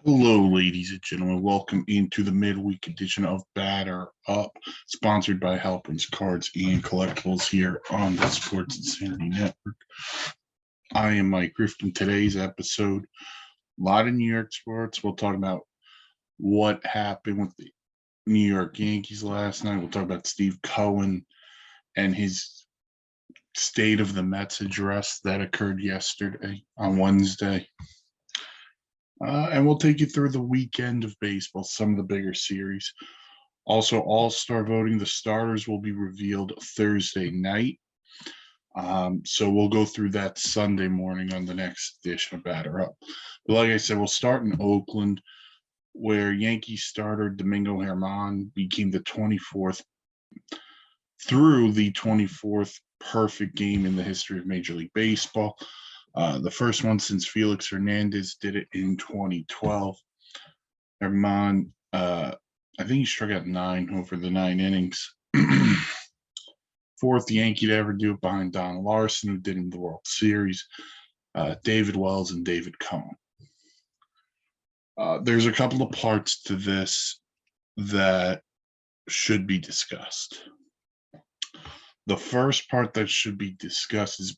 Hello, ladies and gentlemen. Welcome into the midweek edition of Batter Up, sponsored by Halpin's Cards and Collectibles here on the Sports Insanity Network. I am Mike Rifkin. Today's episode, a lot of New York sports. We'll talk about what happened with the New York Yankees last night. We'll talk about Steve Cohen and his State of the Mets address that occurred yesterday on Wednesday. And we'll take you through the weekend of baseball, some of the bigger series. Also, all-star voting, the starters will be revealed Thursday night. So we'll go through that Sunday morning on the next edition of Batter Up. But like I said, we'll start in Oakland, where Yankees starter Domingo Germán became the 24th perfect game in the history of Major League Baseball. The first one since Felix Hernandez did it in 2012. Germán, I think he struck out 9 over the 9 innings. Fourth Yankee to ever do it behind Don Larson, who did in the World Series, David Wells, and David Cohn. There's a couple of parts to this that should be discussed. The first part that should be discussed is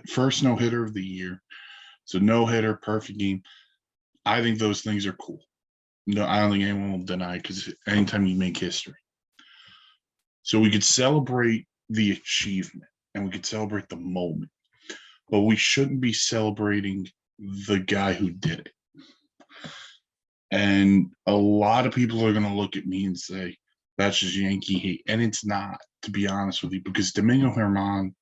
first no-hitter of the year. So no-hitter, perfect game. I think those things are cool. No, I don't think anyone will deny it because anytime you make history. So we could celebrate the achievement and we could celebrate the moment, but we shouldn't be celebrating the guy who did it. And a lot of people are going to look at me and say, that's just Yankee hate. And it's not, to be honest with you, because Domingo Germán,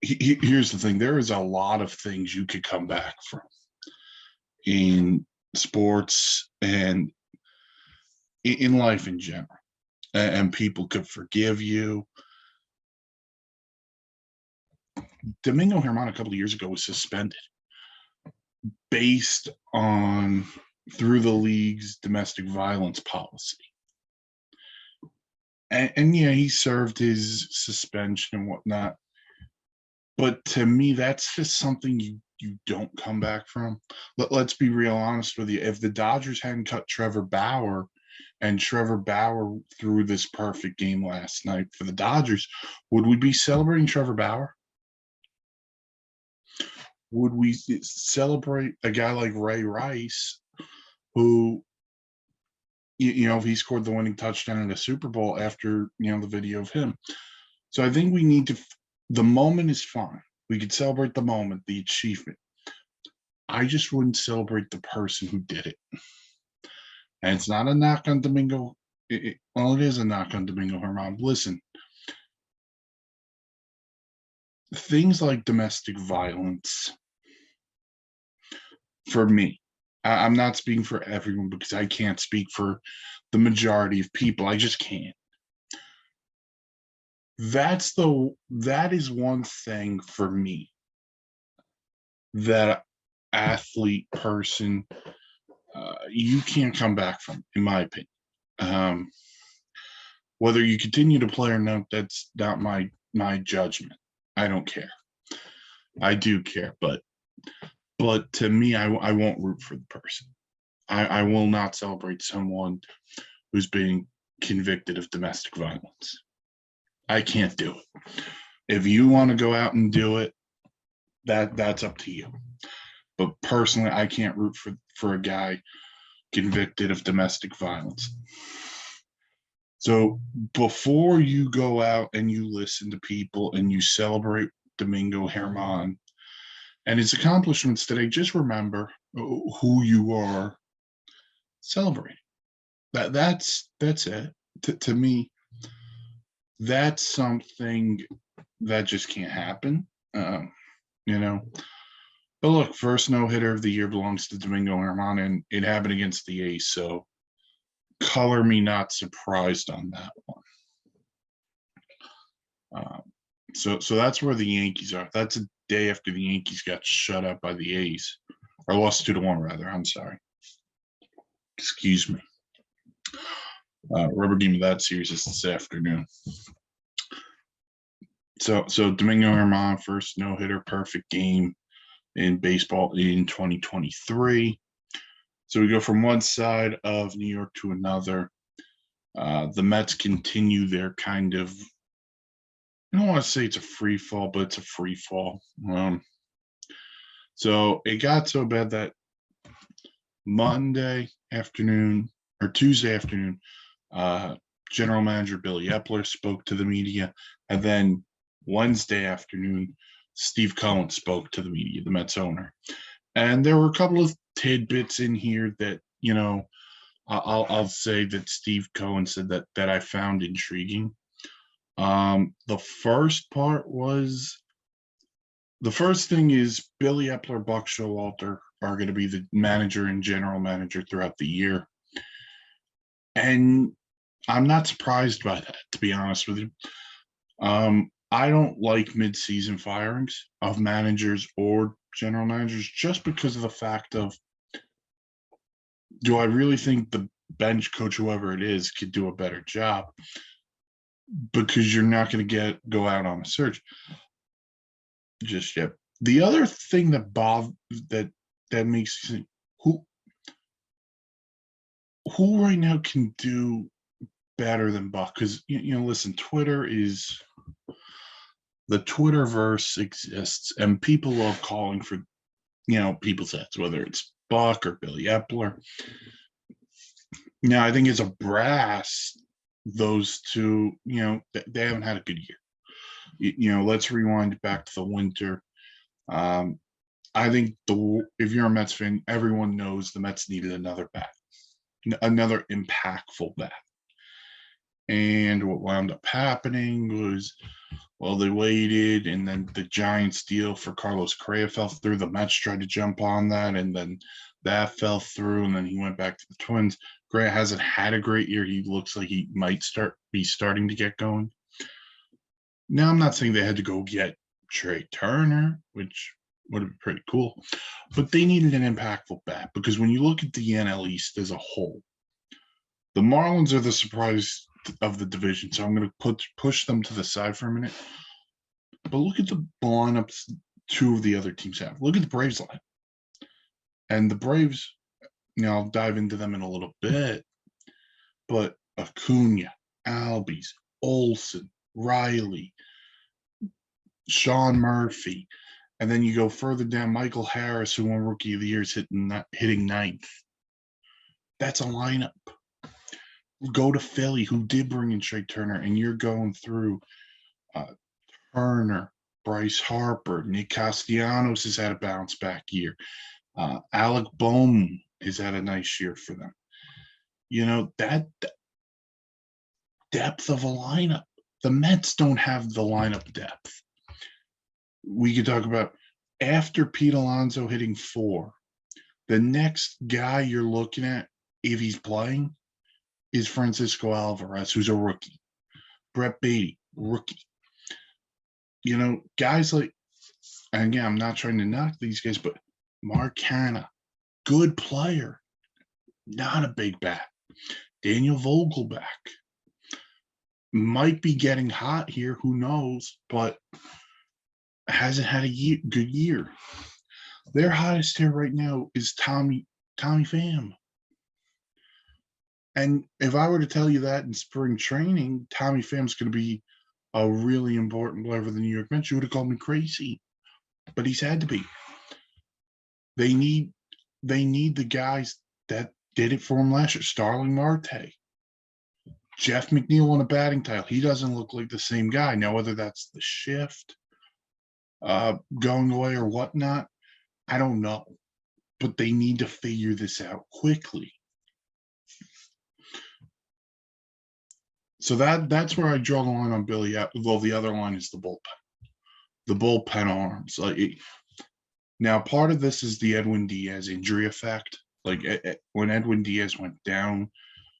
here's the thing. There is a lot of things you could come back from in sports and in life in general. And people could forgive you. Domingo Germán a couple of years ago was suspended based on through the league's domestic violence policy. And yeah, he served his suspension and whatnot. But to me, that's just something you don't come back from. Let's be real honest with you. If the Dodgers hadn't cut Trevor Bauer, and Trevor Bauer threw this perfect game last night for the Dodgers, would we be celebrating Trevor Bauer? Would we celebrate a guy like Ray Rice, who, if he scored the winning touchdown in the Super Bowl after, the video of him? So I think we need to. The moment is fine. We could celebrate the moment, the achievement. I just wouldn't celebrate the person who did it. And it's not a knock on Domingo. It is a knock on Domingo Germán. Listen, things like domestic violence, for me, I'm not speaking for everyone because I can't speak for the majority of people. I just can't. That is one thing for me that athlete person you can't come back from, in my opinion. Whether you continue to play or not, that's not my judgment. I don't care. I do care, but to me, I won't root for the person. I will not celebrate someone who's being convicted of domestic violence. I can't do it. If you want to go out and do it, that's up to you. But personally, I can't root for a guy convicted of domestic violence. So before you go out and you listen to people and you celebrate Domingo Germán and his accomplishments today, just remember who you are celebrating. That's it. To me, that's something that just can't happen. But look, first no-hitter of the year belongs to Domingo Germán, and it happened against the A's, so color me not surprised on that one. So that's where the Yankees are. That's a day after the Yankees got shut out by the A's, or lost 2-1 rather. I'm sorry. Excuse me. Rubber game of that series is this afternoon. So Domingo Germán, first no-hitter, perfect game in baseball in 2023. So we go from one side of New York to another. The Mets continue their kind of, I don't want to say it's a free fall, but it's a free fall. So it got so bad that Monday afternoon or Tuesday afternoon, General Manager Billy Epler spoke to the media, and then Wednesday afternoon, Steve Cohen spoke to the media, the Mets owner. And there were a couple of tidbits in here that, I'll say that Steve Cohen said that I found intriguing. The first thing is Billy Epler, Buck Showalter are going to be the manager and general manager throughout the year. And I'm not surprised by that, to be honest with you. I don't like mid-season firings of managers or general managers just because of the fact of, do I really think the bench coach, whoever it is, could do a better job? Because you're not going to go out on a search just yet. The other thing that makes who right now can do better than Buck? Because listen, the Twitterverse exists, and people love calling for people's heads, whether it's Buck or Billy Epler. Now, I think as a brass, those two, they haven't had a good year. Let's rewind back to the winter. I think if you're a Mets fan, everyone knows the Mets needed another bat, another impactful bat. And what wound up happening was, well, they waited, and then the Giants deal for Carlos Correa fell through. The Mets tried to jump on that, and then that fell through, and then he went back to the Twins. Correa hasn't had a great year. He looks like he might be starting to get going. Now, I'm not saying they had to go get Trey Turner, which would have been pretty cool, but they needed an impactful bat, because when you look at the NL East as a whole, the Marlins are the surprise of the division, so I'm going to push them to the side for a minute. But look at the lineups two of the other teams have. Look at the Braves line. And the Braves, I'll dive into them in a little bit, but Acuna, Albies, Olsen, Riley, Sean Murphy, and then you go further down, Michael Harris, who won Rookie of the Year, is hitting ninth. That's a lineup. Go to Philly, who did bring in Trey Turner, and you're going through Turner, Bryce Harper, Nick Castellanos has had a bounce back year. Alec Bohm has had a nice year for them. That depth of a lineup. The Mets don't have the lineup depth. We could talk about after Pete Alonso hitting 4, the next guy you're looking at, if he's playing, is Francisco Alvarez, who's a rookie. Brett Beatty, rookie. Guys like, and again, I'm not trying to knock these guys, but Mark Hanna, good player, not a big bat. Daniel Vogelback might be getting hot here, who knows, but hasn't had a good year. Their hottest hitter right now is Tommy Pham. And if I were to tell you that in spring training, Tommy Pham's going to be a really important player for the New York Mets, you would have called me crazy. But he's had to be. They need the guys that did it for him last year. Starling Marte. Jeff McNeil on a batting title. He doesn't look like the same guy. Now, whether that's the shift going away or whatnot, I don't know. But they need to figure this out quickly. So that's where I draw the line on Billy. Well, the other line is the bullpen. The bullpen arms. Now, part of this is the Edwin Diaz injury effect. When Edwin Diaz went down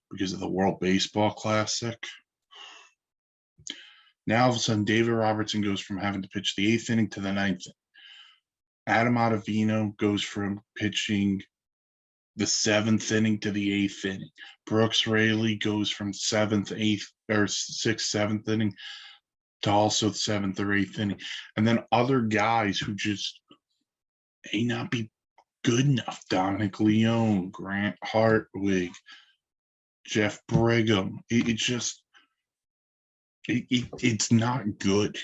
because of the World Baseball Classic, now all of a sudden David Robertson goes from having to pitch the 8th inning to the 9th inning. Adam Ottavino goes from pitching the 7th inning to the 8th inning. Brooks Raley goes from 7th, 8th, or 6th, 7th inning to also 7th or 8th inning. And then other guys who just may not be good enough. Dominic Leone, Grant Hartwig, Jeff Brigham. It's not good.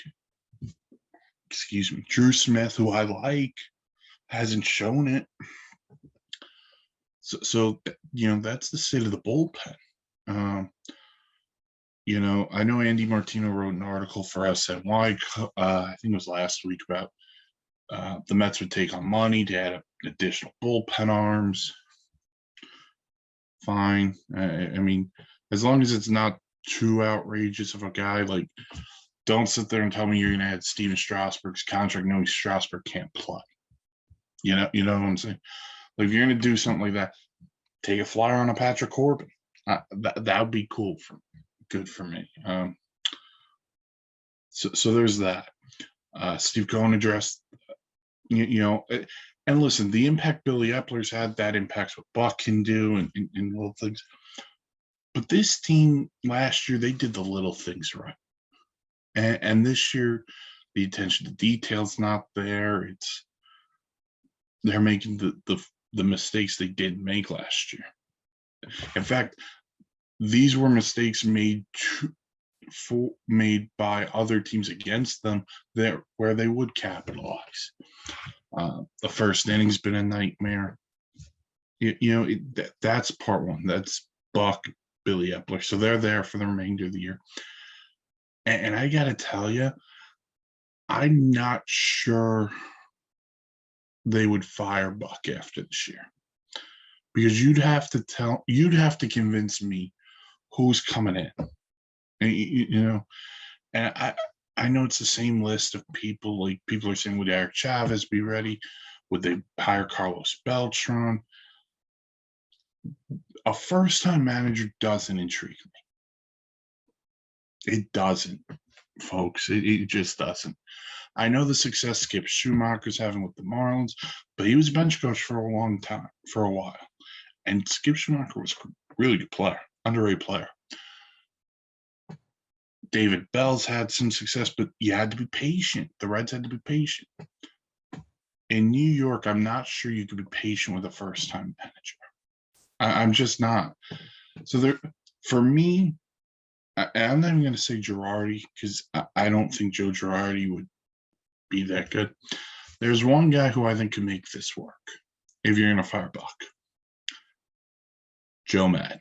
Excuse me. Drew Smith, who I like, hasn't shown it. So that's the state of the bullpen. I know Andy Martino wrote an article for SNY, I think it was last week, about the Mets would take on money to add additional bullpen arms. Fine. I mean, as long as it's not too outrageous of a guy, like, don't sit there and tell me you're going to add Steven Strasburg's contract knowing Strasburg can't play. You know what I'm saying? Like, if you're going to do something like that, take a flyer on a Patrick Corbin. That would be cool good for me. So there's that. Steve Cohen addressed, and listen, the impact Billy Epler's had, that impacts what Buck can do and little things. But this team last year, they did the little things right. And this year, the attention to detail's not there. They're making the mistakes they didn't make last year. In fact, these were mistakes made by other teams against them where they would capitalize. The first inning's been a nightmare. That's part one. That's Buck, Billy Epler. So they're there for the remainder of the year. And I got to tell you, I'm not sure they would fire Buck after this year, because you'd have to convince me who's coming in. And, and I know it's the same list of people. Like, people are saying, would Eric Chavez be ready? Would they hire Carlos Beltran? A first-time manager doesn't intrigue me. It doesn't, folks. It just doesn't. I know the success Skip Schumacher's having with the Marlins, but he was bench coach for a long time, for a while. And Skip Schumacher was a really good player, underrated player. David Bell's had some success, but you had to be patient. The Reds had to be patient. In New York, I'm not sure you could be patient with a first-time manager. I'm just not. So for me, I'm not even going to say Girardi, because I don't think Joe Girardi would be that good. There's one guy who I think can make this work if you're going to fire Buck. Joe Maddon.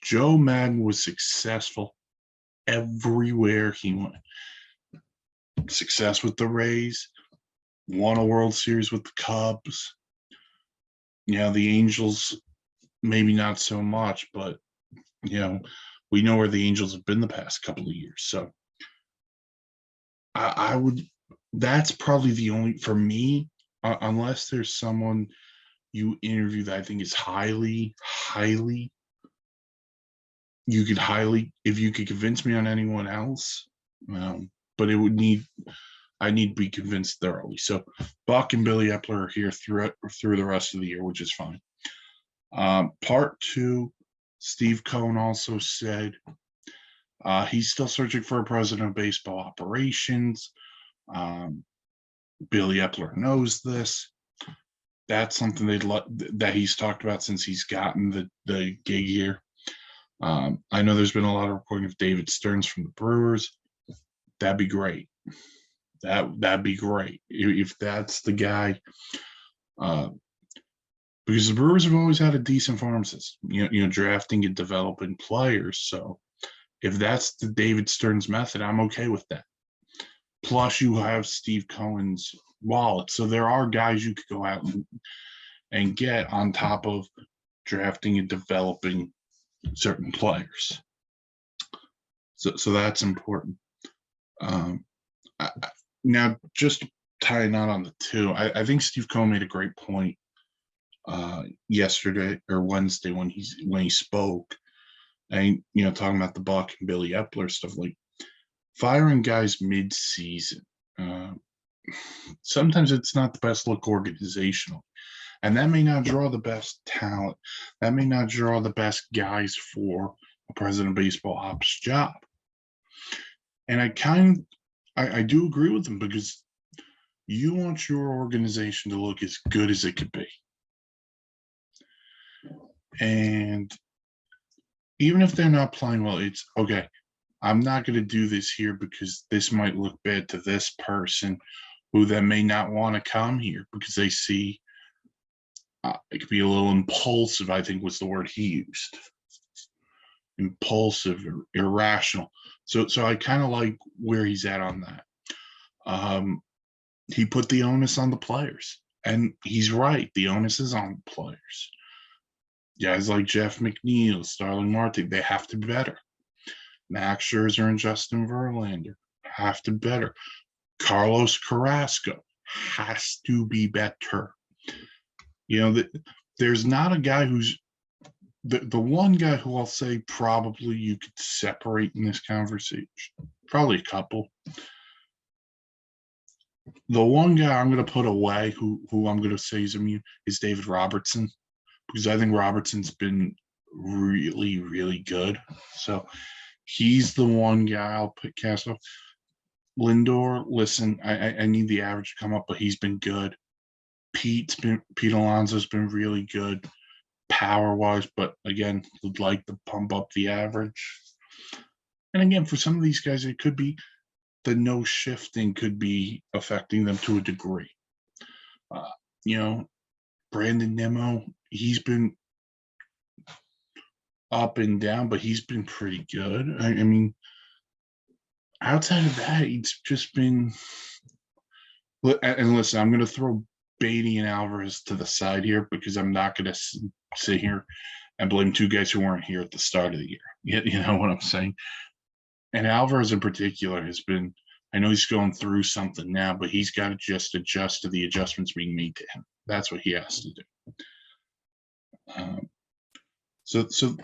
Joe Maddon was successful everywhere he went. Success with the Rays, won a World Series with the Cubs. The Angels, maybe not so much, but we know where the Angels have been the past couple of years. So I would, that's probably the only, for me, unless there's someone you interview that I think is highly, if you could convince me on anyone else, but I need to be convinced thoroughly. So Buck and Billy Epler are here through the rest of the year, which is fine. Part two, Steve Cohen also said he's still searching for a president of baseball operations. Billy Epler knows this. That's something that he's talked about since he's gotten the gig here. I know there's been a lot of reporting of David Stearns from the Brewers. That'd be great. That'd be great if that's the guy. Because the Brewers have always had a decent farm system, drafting and developing players. So if that's the David Stearns method, I'm okay with that. Plus, you have Steve Cohen's wallet. So there are guys you could go out and get on top of drafting and developing certain players. So that's important. Now, just tying out on the two, I think Steve Cohen made a great point yesterday or Wednesday when he spoke, and talking about the Buck and Billy Epler stuff, like firing guys mid-season. Sometimes it's not the best look organizational, and that may not draw the best talent. That may not draw the best guys for a president of baseball ops job. And I do agree with him, because You want your organization to look as good as it could be. And even if they're not playing well, it's okay. I'm not going to do this here because this might look bad to this person who then may not want to come here because they see it could be a little impulsive, I think was the word he used. Impulsive, or irrational. So I kind of like where he's at on that. He put the onus on the players, and he's right. The onus is on the players. Guys like Jeff McNeil, Starling Marte, they have to be better. Max Scherzer and Justin Verlander have to be better. Carlos Carrasco has to be better. There's not a guy who's the one guy who I'll say probably you could separate in this conversation. Probably a couple. The one guy I'm going to put away who I'm going to say is immune is David Robertson, because I think Robertson's been really, really good. So he's the one guy I'll put cast off. Lindor, listen, I need the average to come up, but he's been good. Pete Alonso's been really good power-wise, but again, would like to pump up the average. And again, for some of these guys, it could be the no shifting could be affecting them to a degree. Brandon Nimmo, he's been up and down, but he's been pretty good. I mean, outside of that, it's just been. And listen, I'm going to throw Beatty and Alvarez to the side here because I'm not going to sit here and blame two guys who weren't here at the start of the year. You know what I'm saying? And Alvarez in particular has been, I know he's going through something now, but he's got to just adjust to the adjustments being made to him. That's what he has to do. So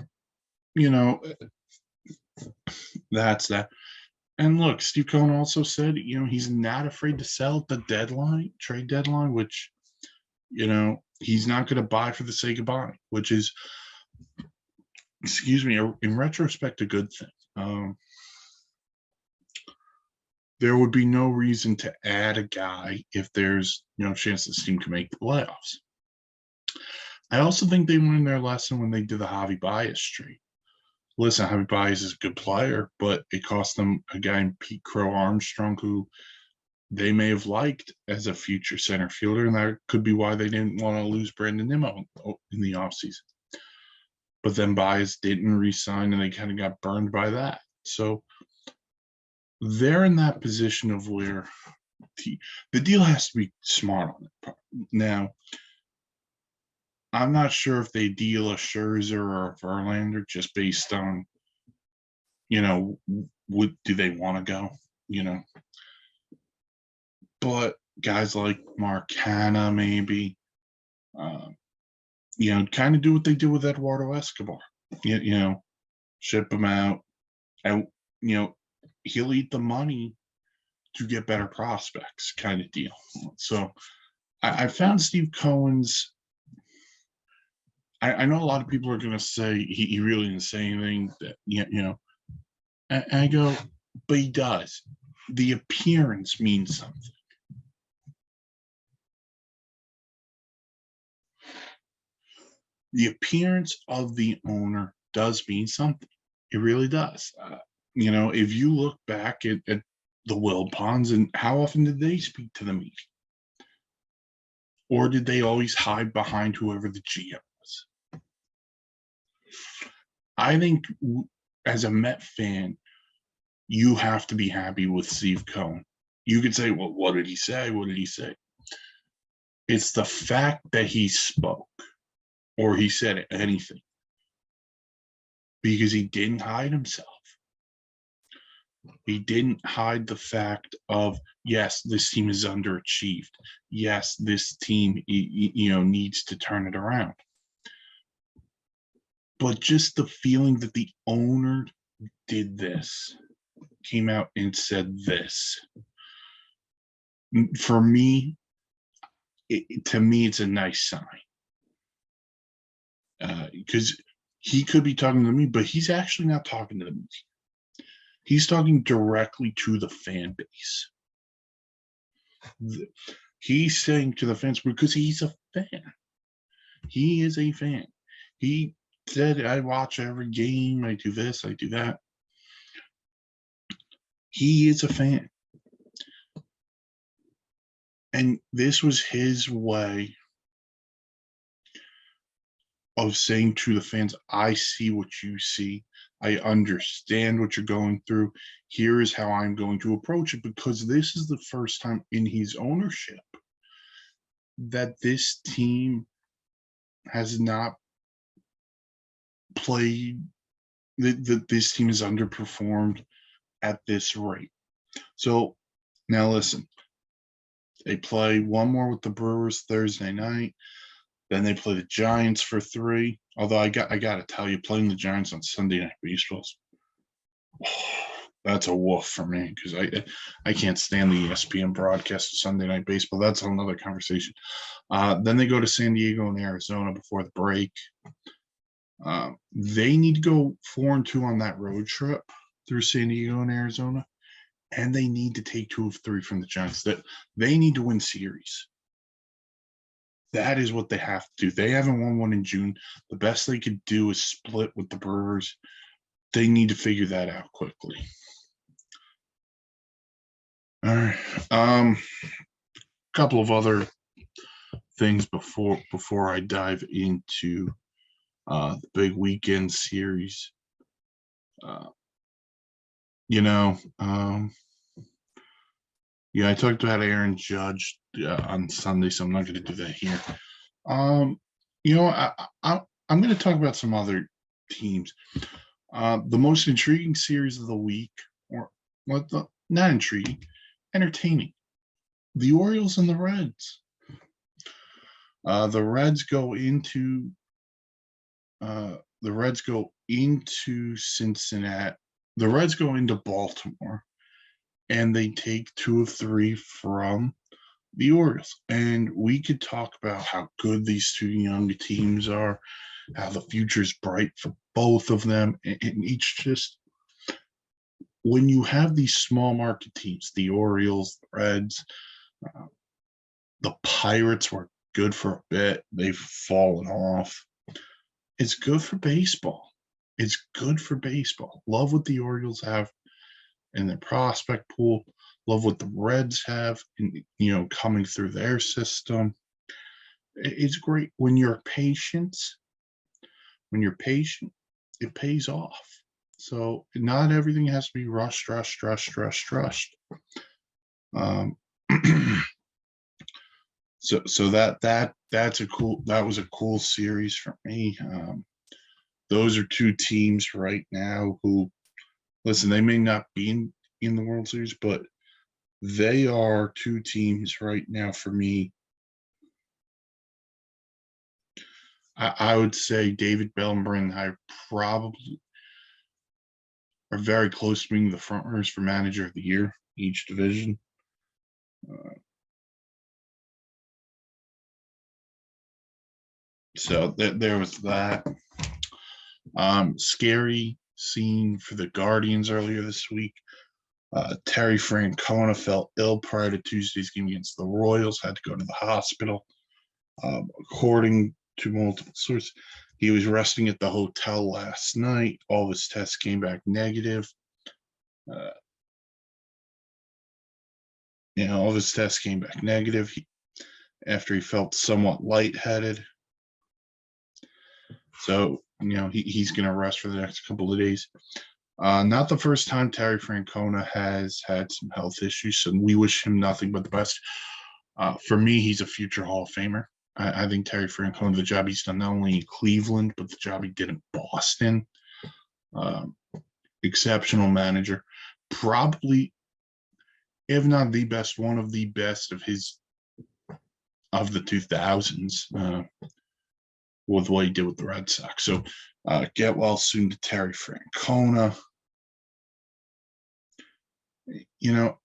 that's that. And look, Steve Cohen also said, he's not afraid to sell at the trade deadline, which, he's not going to buy for the sake of buying, which is, in retrospect, a good thing. There would be no reason to add a guy if there's no chance this team can make the playoffs. I also think they learned their lesson when they did the Javi Baez trade. Listen, Javi Baez is a good player, but it cost them a guy in Pete Crow Armstrong who they may have liked as a future center fielder, and that could be why they didn't want to lose Brandon Nimmo in the offseason. But then Baez didn't re-sign, and they kind of got burned by that. So they're in that position of where the deal has to be smart on it. Now, I'm not sure if they deal a Scherzer or a Verlander just based on, what do they want to go, But guys like Mark Hanna, maybe, kind of do what they do with Eduardo Escobar, ship him out, and, he'll eat the money to get better prospects kind of deal. So I found Steve Cohen's, I know a lot of people are going to say he really didn't say anything that, and I go, but he does. The appearance means something. The appearance of the owner does mean something. It really does. If you look back at the Wilpons, and how often did they speak to the media? Or did they always hide behind whoever the GM was? I think as a Met fan, you have to be happy with Steve Cohen. You could say, well, what did he say? What did he say? It's the fact that he spoke or he said anything because he didn't hide himself. He didn't hide the fact of, yes, this team is underachieved. Yes, this team, needs to turn it around. But just the feeling that the owner did this, came out and said this. For me, to me, it's a nice sign. Because he could be talking to me, but he's actually not talking to the media. He's talking directly to the fan base. He's saying to the fans because he's a fan. He is a fan. He said, I watch every game. I do this, I do that. He is a fan. And this was his way of saying to the fans, I see what you see. I understand what you're going through. Here is how I'm going to approach it, because this is the first time in his ownership that this team has not played, that this team has underperformed at this rate. So now listen, they play one more with the Brewers Thursday night. Then they play the Giants for 3. Although I got to tell you, playing the Giants on Sunday Night Baseball, that's a woof for me, because I can't stand the ESPN broadcast of Sunday Night Baseball. That's another conversation. Then they go to San Diego and Arizona before the break. They need to go 4-2 on that road trip through San Diego and Arizona, and they need to take 2 of 3 from the Giants. That they need to win series. That is what they have to do. They haven't won one in June. The best they could do is split with the Brewers. They need to figure that out quickly. All right. Couple of other things before I dive into the big weekend series. I talked about Aaron Judge on Sunday, so I'm not going to do that here. I'm going to talk about some other teams. The most intriguing series of the week, or not intriguing, entertaining. The Orioles and the Reds. The Reds go into Cincinnati. The Reds go into Baltimore, and they take 2 of 3 from the Orioles. And we could talk about how good these two young teams are, how the future's bright for both of them, and each just, when you have these small market teams, the Orioles, the Reds, the Pirates were good for a bit. They've fallen off. It's good for baseball. It's good for baseball. Love what the Orioles have in their prospect pool. Love what the Reds have, coming through their system. It's great when you're patient. When you're patient, it pays off. So not everything has to be rushed. So that was a cool series for me. Those are two teams right now who, listen, they may not be in the World Series, but they are two teams right now for me. I would say David Bell and Brandon Hyde probably are very close to being the front runners for Manager of the Year, each division. So there was that. Scary scene for the Guardians earlier this week. Terry Francona fell ill prior to Tuesday's game against the Royals, had to go to the hospital. According to multiple sources, he was resting at the hotel last night. All of his tests came back negative. All of his tests came back negative after he felt somewhat lightheaded. So, he's going to rest for the next couple of days. Not the first time Terry Francona has had some health issues, so we wish him nothing but the best. For me, he's a future Hall of Famer. I think Terry Francona, the job he's done not only in Cleveland, but the job he did in Boston, exceptional manager. Probably, if not the best, one of the best of the 2000s. With what he did with the Red Sox. So get well soon to Terry Francona. And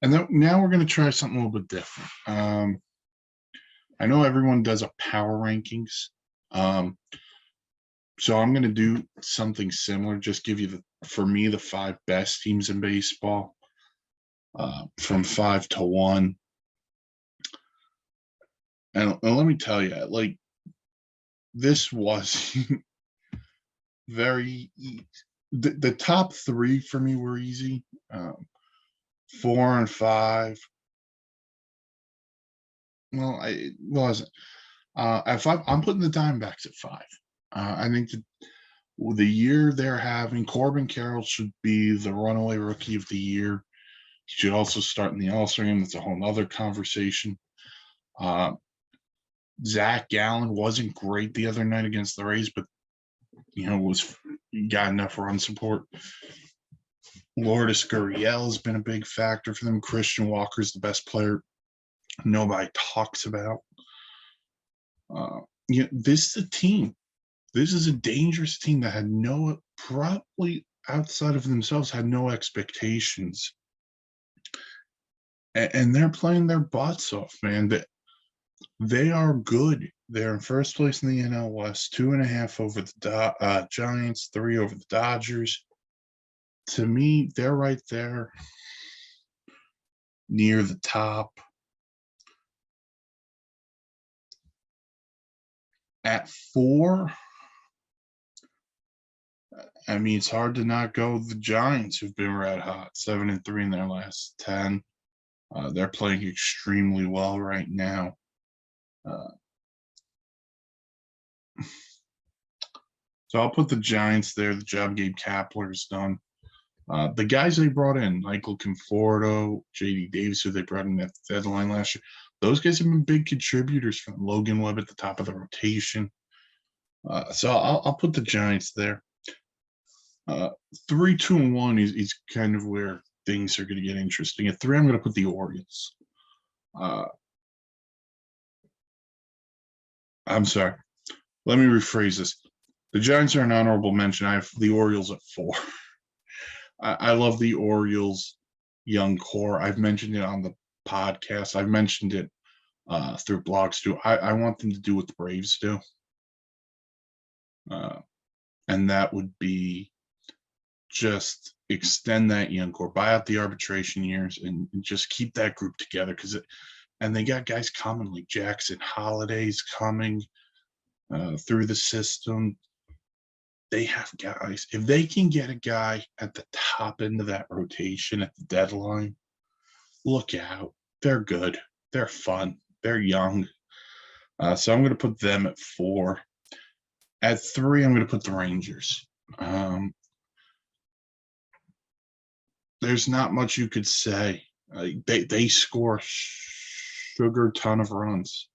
then now we're going to try something a little bit different. I know everyone does a power rankings. So I'm going to do something similar, just give you for me, the 5 best teams in baseball, from 5 to 1. And let me tell you, like, this was very the top three for me were easy. 4 and 5. Well, it wasn't. At 5, I'm putting the Diamondbacks at 5. I think that the year they're having, Corbin Carroll should be the runaway rookie of the year. He should also start in the All-Star game. That's a whole other conversation. Zach Gallen wasn't great the other night against the Rays, but got enough run support. Lourdes Gurriel has been a big factor for them. Christian Walker's the best player nobody talks about. This is a team. This is a dangerous team that had probably outside of themselves, had no expectations. And they're playing their butts off, man. They are good. They're in first place in the NL West, 2.5 over the Giants, 3 over the Dodgers. To me, they're right there near the top. At 4, I mean, it's hard to not go the Giants, who've been red hot, 7-3 in their last 10. They're playing extremely well right now. So I'll put the Giants there. The job Gabe Kapler's done. The guys they brought in, Michael Conforto, J.D. Davis, who they brought in at the deadline last year, those guys have been big contributors for them. Logan Webb at the top of the rotation. So I'll put the Giants there. 3, 2, and 1 is kind of where things are going to get interesting. At 3, I'm going to put the Orioles. I'm sorry. Let me rephrase this. The Giants are an honorable mention. I have the Orioles at 4. I love the Orioles young core. I've mentioned it on the podcast. I've mentioned it through blogs too. I want them to do what the Braves do. And that would be just extend that young core, buy out the arbitration years, and just keep that group together. And they got guys coming like Jackson Holiday's coming through the system. They have guys. If they can get a guy at the top end of that rotation at the deadline, look out. They're good. They're fun. They're young. So I'm going to put them at 4. At 3, I'm going to put the Rangers. There's not much you could say. They score sugar ton of runs.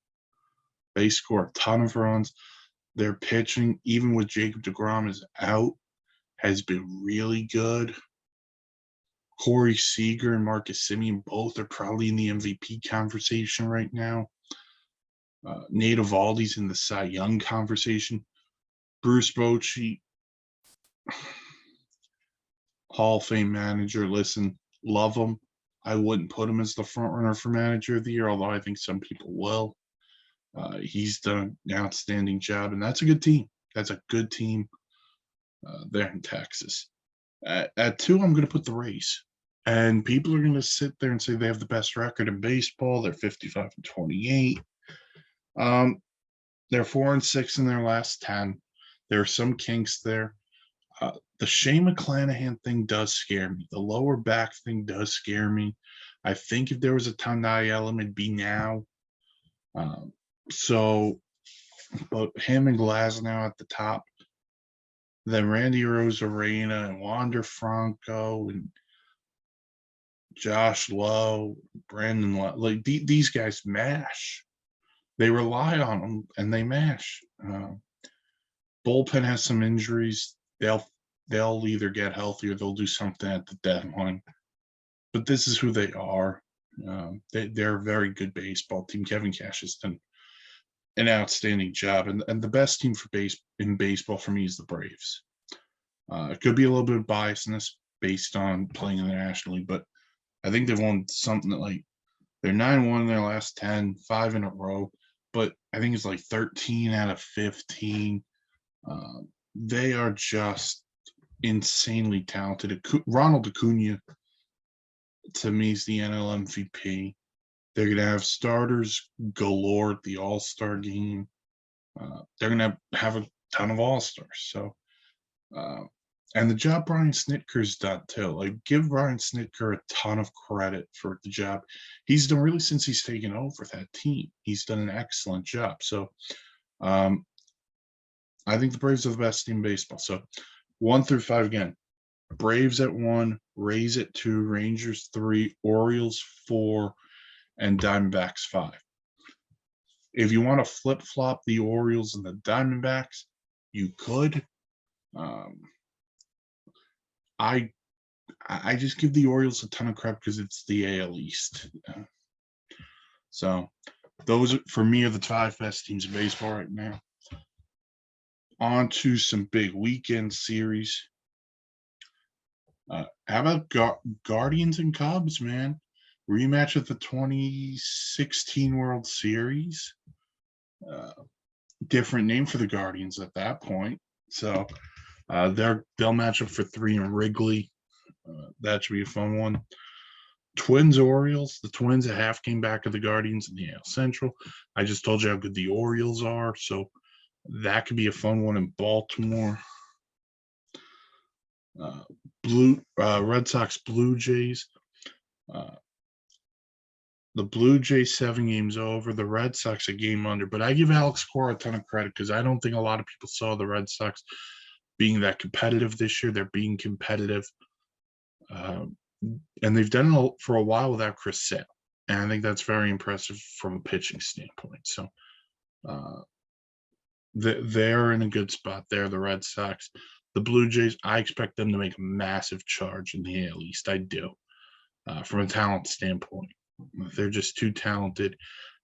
They score a ton of runs. Their pitching, even with Jacob deGrom is out, has been really good. Corey Seager and Marcus Semien both are probably in the MVP conversation right now. Nate Eovaldi's in the Cy Young conversation. Bruce Bochy, Hall of Fame manager. Listen, love him. I wouldn't put him as the front runner for manager of the year, although I think some people will. He's done an outstanding job, and that's a good team. That's a good team there in Texas. At 2, I'm going to put the Rays. And people are going to sit there and say they have the best record in baseball. They're 55-28. They're 4-6 in their last 10. There are some kinks there. The Shane McClanahan thing does scare me. The lower back thing does scare me. I think if there was a time to IL him, it'd be now. But him and Glasnow at the top, then Randy Rosarena and Wander Franco and Josh Lowe, Brandon Lowe, like these guys mash. They rely on them and they mash. Bullpen has some injuries. They'll either get healthy or they'll do something at the deadline. But this is who they are. They're a very good baseball team. Kevin Cash has done an outstanding job, and the best team in baseball for me is the Braves. It could be a little bit of biasness based on playing in the National League, but I think they've won something that like they're 9-1 in their last 10, 5 in a row, but I think it's like 13 out of 15. They are just insanely talented. Ronald Acuna, to me, is the NL MVP. They're going to have starters galore at the All-Star game. They're going to have a ton of All-Stars. So, and the job Brian Snitker's done too. Like, give Brian Snitker a ton of credit for the job he's done really since he's taken over that team. He's done an excellent job. So, I think the Braves are the best team in baseball. So, 1 through 5 again. Braves at 1, Rays at 2, Rangers 3, Orioles 4, and Diamondbacks 5. If you want to flip-flop the Orioles and the Diamondbacks, you could. I just give the Orioles a ton of credit because it's the AL East. So those, for me, are the 5 best teams in baseball right now. On to some big weekend series. How about Guardians and Cubs, man? Rematch of the 2016 World Series. Different name for the Guardians at that point. So they'll match up for 3 in Wrigley. That should be a fun one. Twins Orioles. The Twins a half game back of the Guardians in the AL Central. I just told you how good the Orioles are, so that could be a fun one in Baltimore. Red Sox Blue Jays. The Blue Jays 7 games over. The Red Sox a game under. But I give Alex Cora a ton of credit because I don't think a lot of people saw the Red Sox being that competitive this year. They're being competitive. And they've done it for a while without Chris Sale. And I think that's very impressive from a pitching standpoint. So they're in a good spot there, the Red Sox. The Blue Jays, I expect them to make a massive charge in the AL East. I do, from a talent standpoint. They're just too talented.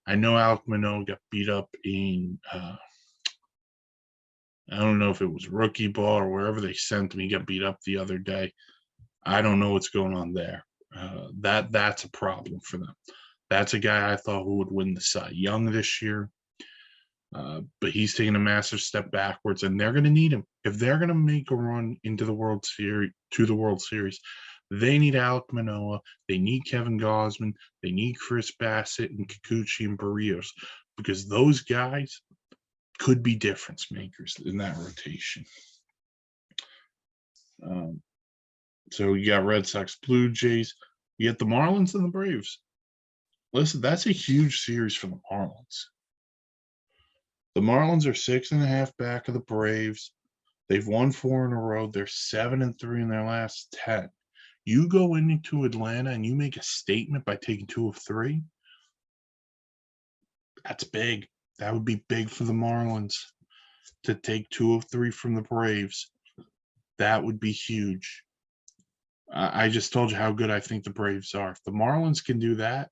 I know Alek Manoah got beat up in, I don't know if it was rookie ball or wherever they sent him. He got beat up the other day. I don't know what's going on there. That's a problem for them. That's a guy I thought who would win the Cy Young this year. But he's taking a massive step backwards, and they're going to need him. If they're going to make a run into the World Series, they need Alek Manoah, they need Kevin Gausman, they need Chris Bassett and Kikuchi and Barrios, because those guys could be difference makers in that rotation. So you got Red Sox, Blue Jays, you got the Marlins and the Braves. Listen, that's a huge series for the Marlins. The Marlins are 6.5 back of the Braves. They've won 4 in a row. They're 7-3 in their last 10. You go into Atlanta and you make a statement by taking 2 of 3. That's big. That would be big for the Marlins to take 2 of 3 from the Braves. That would be huge. I just told you how good I think the Braves are. If the Marlins can do that,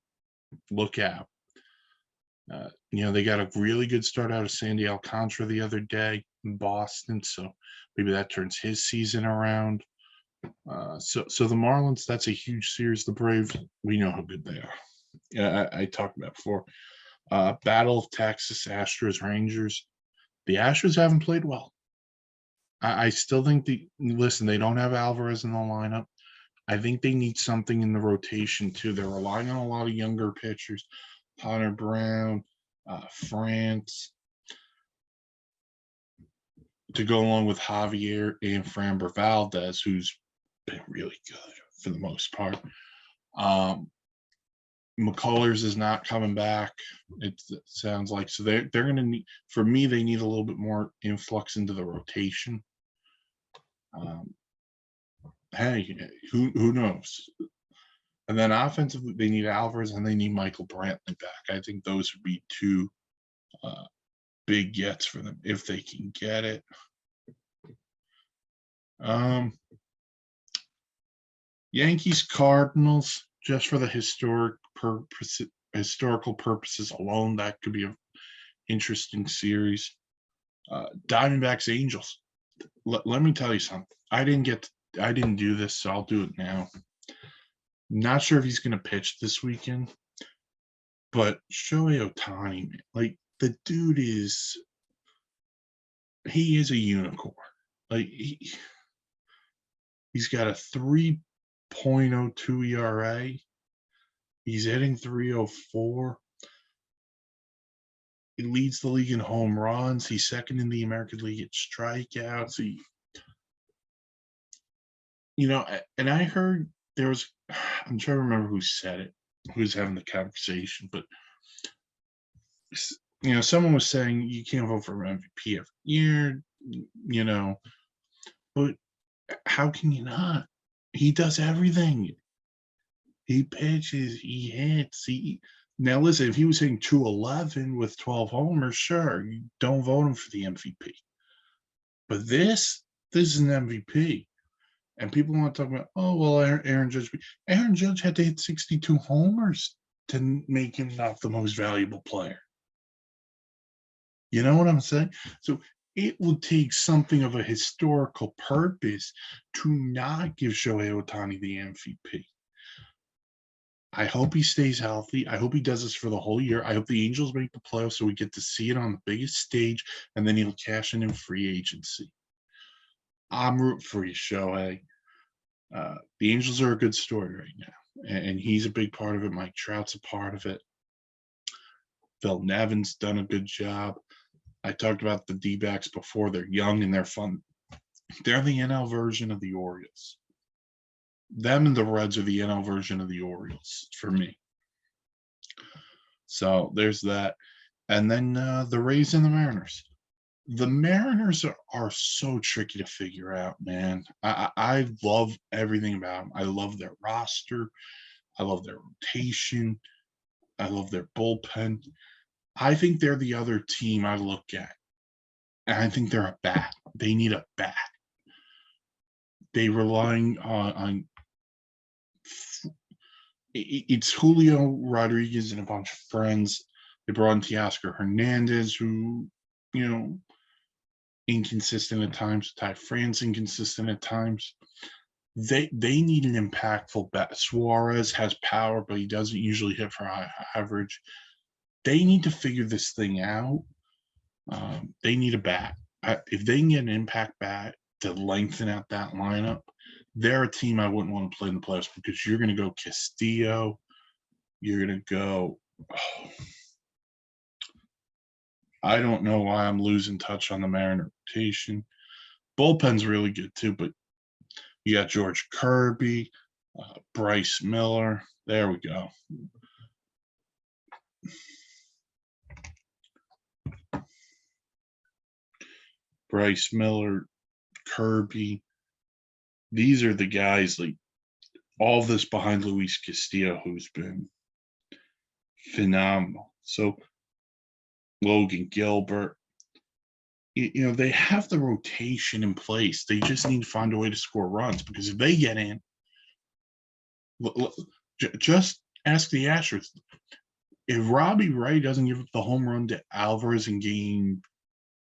look out. They got a really good start out of Sandy Alcantara the other day in Boston, so maybe that turns his season around. So the Marlins, that's a huge series. The Braves, we know how good they are. Yeah, I talked about before. Battle of Texas, Astros, Rangers. The Astros haven't played well. I still think they don't have Alvarez in the lineup. I think they need something in the rotation too. They're relying on a lot of younger pitchers. Hunter Brown, France, to go along with Javier and Framber Valdez, who's been really good for the most part. McCullers is not coming back, it sounds like. So they're going to need, for me, they need a little bit more influx into the rotation. Hey, who knows? And then offensively, they need Alvarez and they need Michael Brantley back. I think those would be 2 big gets for them if they can get it. Yankees Cardinals, just for the historical purposes alone, that could be an interesting series. Diamondbacks Angels. Let me tell you something. I didn't do this, so I'll do it now. Not sure if he's going to pitch this weekend, but Shohei Ohtani, man, like, the dude is a unicorn. Like, he's got a 3.02 ERA. He's hitting 304. He leads the league in home runs. He's second in the American League at strikeouts. And I heard there was, I'm trying to remember who said it, who was having the conversation, but someone was saying you can't vote for MVP every year, but how can you not? He does everything. He pitches, he hits, now listen, if he was hitting 211 with 12 homers, sure, you don't vote him for the MVP. But this is an MVP. And people want to talk about, oh, well, Aaron Judge. Aaron Judge had to hit 62 homers to make him not the most valuable player. You know what I'm saying? So it would take something of a historical purpose to not give Shohei Ohtani the MVP. I hope he stays healthy. I hope he does this for the whole year. I hope the Angels make the playoffs so we get to see it on the biggest stage, and then he'll cash in free agency. I'm rooting for you, Shohei. The Angels are a good story right now, and he's a big part of it. Mike Trout's a part of it. Phil Nevin's done a good job. I talked about the D-backs before. They're young and they're fun. They're the NL version of the Orioles. Them and the Reds are the NL version of the Orioles for me. So there's that. And then the Rays and the Mariners. The Mariners are so tricky to figure out, man. I love everything about them. I love their roster. I love their rotation. I love their bullpen. I think they're the other team I look at. And I think they're a bat. They need a bat. They relying on it's Julio Rodriguez and a bunch of friends. They brought in Teoscar Hernandez, who, inconsistent at times. Ty France inconsistent at times. They need an impactful bat. Suarez has power, but he doesn't usually hit for high average. They need to figure this thing out. They need a bat. If they can get an impact bat to lengthen out that lineup, they're a team I wouldn't want to play in the playoffs because you're going to go Castillo. You're going to go. I don't know why I'm losing touch on the Mariner rotation. Bullpen's really good too, but you got George Kirby, Bryce Miller. There we go. Bryce Miller, Kirby. These are the guys, like all this behind Luis Castillo, who's been phenomenal. So Logan Gilbert, they have the rotation in place. They just need to find a way to score runs because if they get in, just ask the Astros. If Robbie Ray doesn't give up the home run to Alvarez in game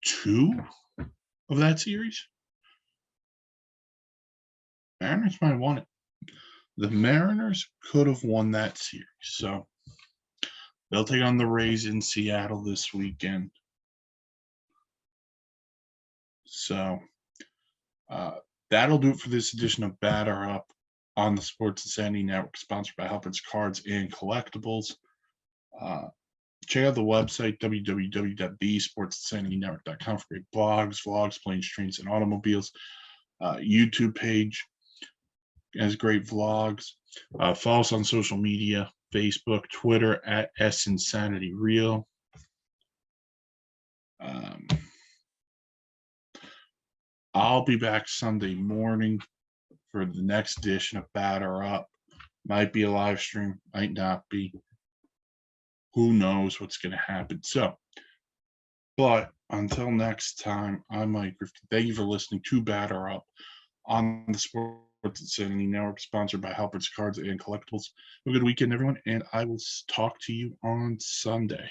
2 of that series, Mariners might have won it. The Mariners could have won that series. So they'll take on the Rays in Seattle this weekend. So that'll do it for this edition of Batter Up on the Sports Insanity Network, sponsored by Halpern's Cards and Collectibles. Check out the website, www.thesportsinsanitynetwork.com, for great blogs, vlogs, planes, trains, and automobiles. YouTube page has great vlogs. Follow us on social media, Facebook, Twitter, at SInsanityReal. I'll be back Sunday morning for the next edition of Batter Up. Might be a live stream, might not be. Who knows what's going to happen? But until next time, I'm Mike Rifkin. Thank you for listening to Batter Up on the Sports Insanity Network, sponsored by Halpern's Cards and Collectibles. Have a good weekend, everyone, and I will talk to you on Sunday.